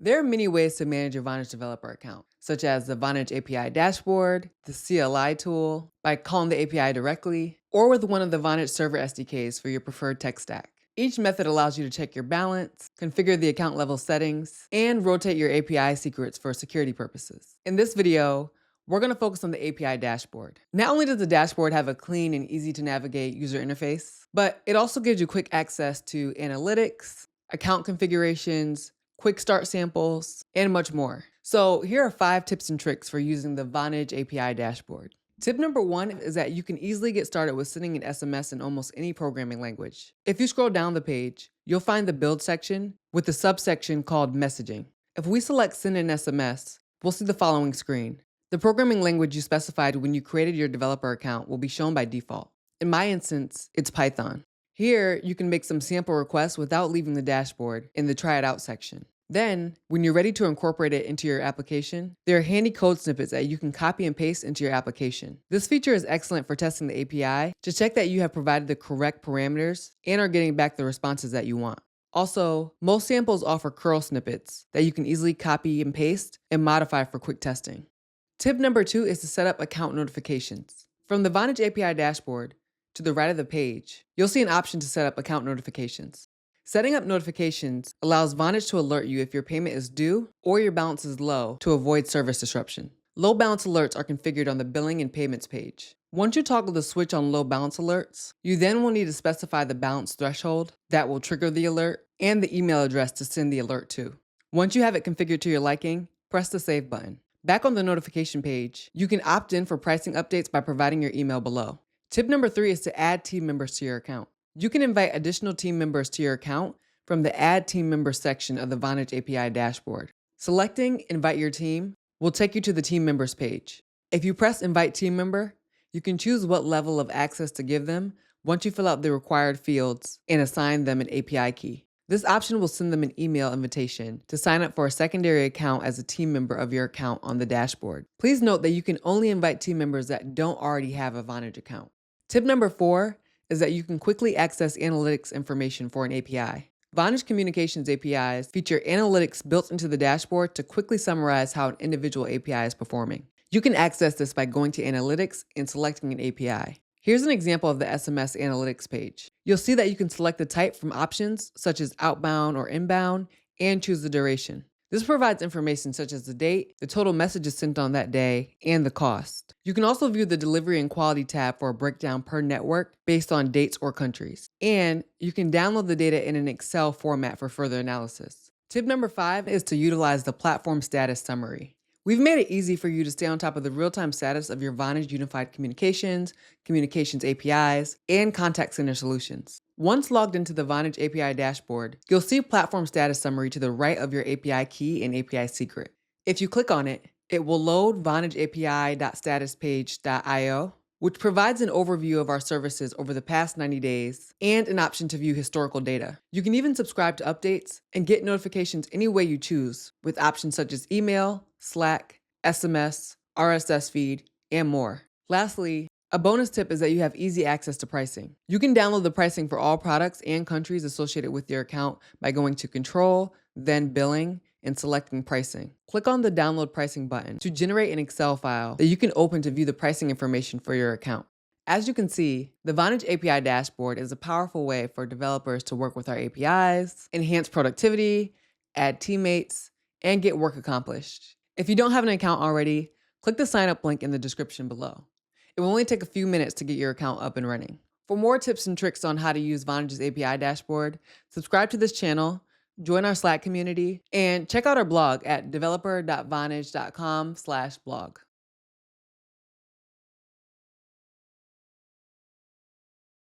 There are many ways to manage your Vonage developer account, such as the Vonage API dashboard, the CLI tool, by calling the API directly, or with one of the Vonage server SDKs for your preferred tech stack. Each method allows you to check your balance, configure the account level settings, and rotate your API secrets for security purposes. In this video, we're going to focus on the API dashboard. Not only does the dashboard have a clean and easy to navigate user interface, but it also gives you quick access to analytics, account configurations, quick start samples, and much more. So here are 5 tips and tricks for using the Vonage API dashboard. Tip number 1 is that you can easily get started with sending an SMS in almost any programming language. If you scroll down the page, you'll find the build section with the subsection called messaging. If we select send an SMS, we'll see the following screen. The programming language you specified when you created your developer account will be shown by default. In my instance, it's Python. Here, you can make some sample requests without leaving the dashboard in the try it out section. Then, when you're ready to incorporate it into your application, there are handy code snippets that you can copy and paste into your application. This feature is excellent for testing the API to check that you have provided the correct parameters and are getting back the responses that you want. Also, most samples offer curl snippets that you can easily copy and paste and modify for quick testing. Tip number 2 is to set up account notifications. From the Vonage API dashboard, to the right of the page, you'll see an option to set up account notifications. Setting up notifications allows Vonage to alert you if your payment is due or your balance is low to avoid service disruption. Low balance alerts are configured on the billing and payments page. Once you toggle the switch on low balance alerts, you then will need to specify the balance threshold that will trigger the alert and the email address to send the alert to. Once you have it configured to your liking, press the save button. Back on the notification page, you can opt in for pricing updates by providing your email below. Tip number 3 is to add team members to your account. You can invite additional team members to your account from the Add Team Members section of the Vonage API dashboard. Selecting Invite Your Team will take you to the Team Members page. If you press Invite Team Member, you can choose what level of access to give them once you fill out the required fields and assign them an API key. This option will send them an email invitation to sign up for a secondary account as a team member of your account on the dashboard. Please note that you can only invite team members that don't already have a Vonage account. Tip number 4 is that you can quickly access analytics information for an API. Vonage Communications APIs feature analytics built into the dashboard to quickly summarize how an individual API is performing. You can access this by going to Analytics and selecting an API. Here's an example of the SMS Analytics page. You'll see that you can select the type from options such as outbound or inbound and choose the duration. This provides information such as the date, the total messages sent on that day, and the cost. You can also view the Delivery and Quality tab for a breakdown per network based on dates or countries. And you can download the data in an Excel format for further analysis. Tip number 5 is to utilize the Platform Status Summary. We've made it easy for you to stay on top of the real-time status of your Vonage Unified Communications, Communications APIs, and Contact Center solutions. Once logged into the Vonage API dashboard, you'll see Platform Status Summary to the right of your API key and API secret. If you click on it, it will load Vonage API.statuspage.io, which provides an overview of our services over the past 90 days and an option to view historical data. You can even subscribe to updates and get notifications any way you choose, with options such as email, Slack, SMS, RSS feed, and more. Lastly, a bonus tip is that you have easy access to pricing. You can download the pricing for all products and countries associated with your account by going to Control, then Billing, and selecting Pricing. Click on the Download Pricing button to generate an Excel file that you can open to view the pricing information for your account. As you can see, the Vonage API dashboard is a powerful way for developers to work with our APIs, enhance productivity, add teammates, and get work accomplished. If you don't have an account already, click the sign up link in the description below. It will only take a few minutes to get your account up and running. For more tips and tricks on how to use Vonage's API dashboard, subscribe to this channel, join our Slack community, and check out our blog at developer.vonage.com/blog.